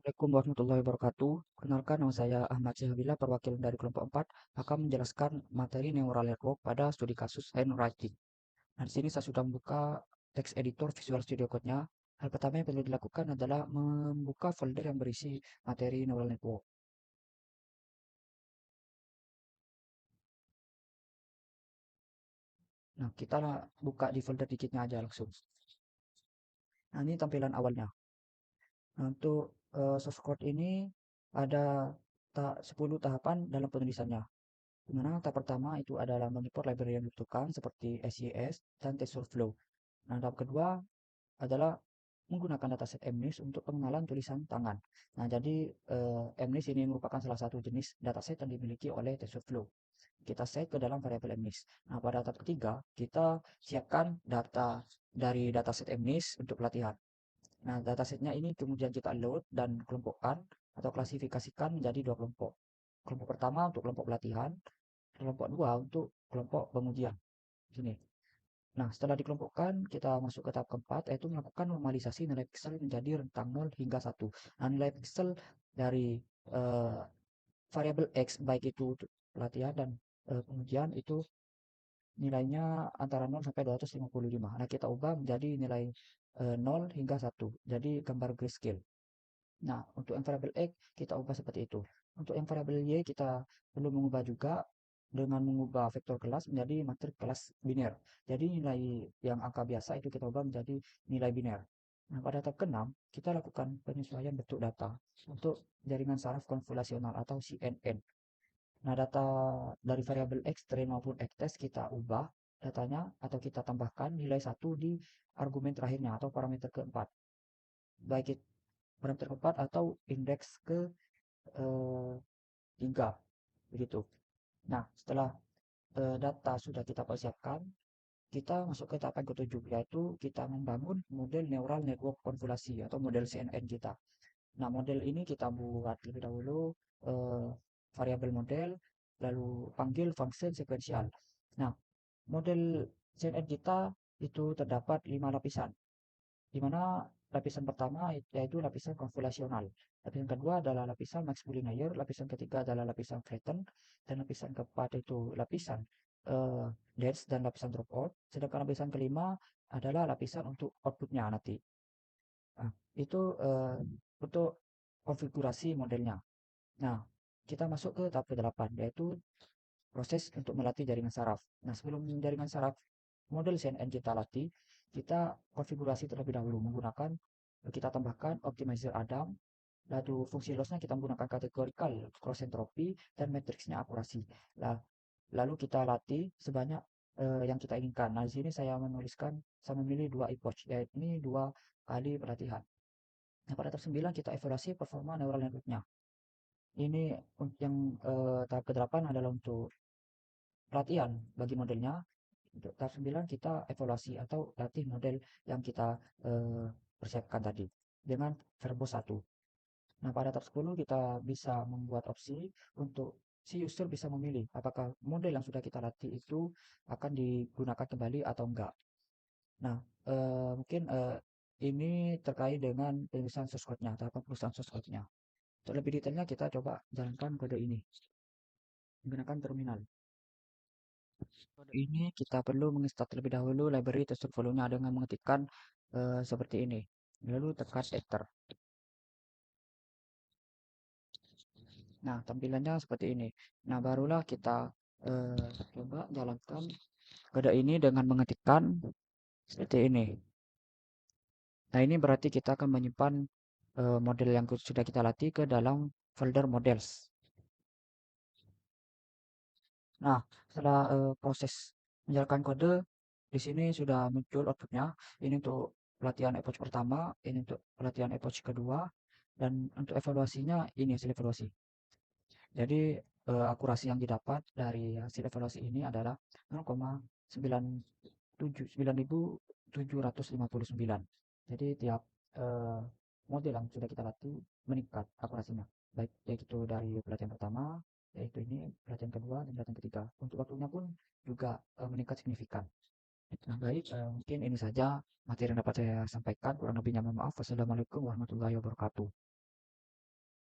Assalamualaikum warahmatullahi wabarakatuh. Kenalkan, nama saya Ahmad Syahbila, perwakilan dari kelompok 4, akan menjelaskan materi neural network pada studi kasus handwriting. Nah, di sini saya sudah membuka text editor Visual Studio Code-nya. Hal pertama yang perlu dilakukan adalah membuka folder yang berisi materi neural network. Nah, kita buka di folder dikitnya aja langsung. Nah, ini tampilan awalnya. Nah, untuk source code ini ada 10 tahapan dalam penulisannya. Di mana tahap pertama itu adalah mengimport library yang dibutuhkan seperti SJS dan TensorFlow. Nah, tahap kedua adalah menggunakan dataset MNIST untuk pengenalan tulisan tangan. Nah, jadi MNIST ini merupakan salah satu jenis dataset yang dimiliki oleh TensorFlow. Kita set ke dalam variabel MNIST. Nah, pada tahap ketiga, kita siapkan data dari dataset MNIST untuk pelatihan. Nah, datasetnya ini kemudian kita load dan kelompokkan atau klasifikasikan menjadi dua kelompok. Kelompok pertama untuk kelompok pelatihan, kelompok dua untuk kelompok pengujian. Sini. Nah, setelah dikelompokkan, kita masuk ke tahap keempat, yaitu melakukan normalisasi nilai piksel menjadi rentang 0 hingga 1. Nah, nilai piksel dari eh, variabel X, baik itu untuk pelatihan dan pengujian, itu nilainya antara 0 sampai 255. Nah, kita ubah menjadi nilai 0 hingga 1. Jadi, gambar grayscale. Nah, untuk yang variabel X, kita ubah seperti itu. Untuk yang variabel Y, kita perlu mengubah juga dengan mengubah vektor kelas menjadi matrik kelas biner. Jadi nilai yang angka biasa itu kita ubah menjadi nilai biner. Nah, pada tahap ke-6, kita lakukan penyesuaian bentuk data untuk jaringan saraf konvolusional atau CNN. Nah, data dari variabel X train maupun X test kita ubah datanya atau kita tambahkan nilai 1 di argumen terakhirnya atau parameter keempat. Baik itu parameter keempat atau indeks ke 3 begitu. Nah, setelah data sudah kita persiapkan, kita masuk ke tahap yang ketujuh, yaitu kita membangun model neural network konvolasi atau model CNN kita. Nah, model ini kita buat lebih dahulu eh, variabel model, lalu panggil function sekuensial. Nah, model CNN kita itu terdapat 5 lapisan, di mana lapisan pertama yaitu lapisan konvolusional. Lapisan kedua adalah lapisan max layer, lapisan ketiga adalah lapisan flatten, dan lapisan keempat itu lapisan dense dan lapisan dropout. Sedangkan lapisan kelima adalah lapisan untuk outputnya nanti. Nah, itu untuk konfigurasi modelnya. Nah, kita masuk ke tahap ke-8, yaitu proses untuk melatih jaringan saraf. Nah, sebelum jaringan saraf model CNN kita latih, kita konfigurasi terlebih dahulu menggunakan kita tambahkan optimizer Adam, lalu fungsi lossnya kita menggunakan categorical cross entropy dan matriksnya akurasi. Lalu kita latih sebanyak yang kita inginkan. Nah, di sini saya menuliskan, saya memilih 2 epoch, yaitu ini 2 kali pelatihan. Nah, pada tahap 9 kita evaluasi performa neural network-nya. Ini yang tahap ke-8 adalah untuk pelatihan bagi modelnya. Untuk tahap 9 kita evaluasi atau latih model yang kita persiapkan tadi dengan verbo 1. Nah, pada tahap 10 kita bisa membuat opsi untuk si user bisa memilih apakah model yang sudah kita latih itu akan digunakan kembali atau enggak. Nah, mungkin ini terkait dengan penulisan source code-nya, tahapan penulisan source code-nya. Untuk lebih detailnya kita coba jalankan kode ini menggunakan terminal. Kode ini kita perlu menginstal terlebih dahulu library TensorFlow-nya dengan mengetikkan seperti ini. Lalu tekan enter. Nah, tampilannya seperti ini. Nah, barulah kita coba jalankan kode ini dengan mengetikkan seperti ini. Nah, ini berarti kita akan menyimpan model yang sudah kita latih ke dalam folder models. Nah, setelah proses menjalankan kode, di sini sudah muncul outputnya. Ini untuk pelatihan epoch pertama, ini untuk pelatihan epoch kedua, dan untuk evaluasinya ini hasil evaluasi. Jadi akurasi yang didapat dari hasil evaluasi ini adalah 0,9759. Jadi tiap eh, model yang sudah kita latih meningkat akurasinya. Baik yaitu dari pelatihan pertama, yaitu ini pelatihan kedua dan pelatihan ketiga. Untuk waktunya pun juga meningkat signifikan. Nah, baik, mungkin ini saja materi yang dapat saya sampaikan. Kurang lebihnya mohon maaf. Wassalamualaikum warahmatullahi wabarakatuh.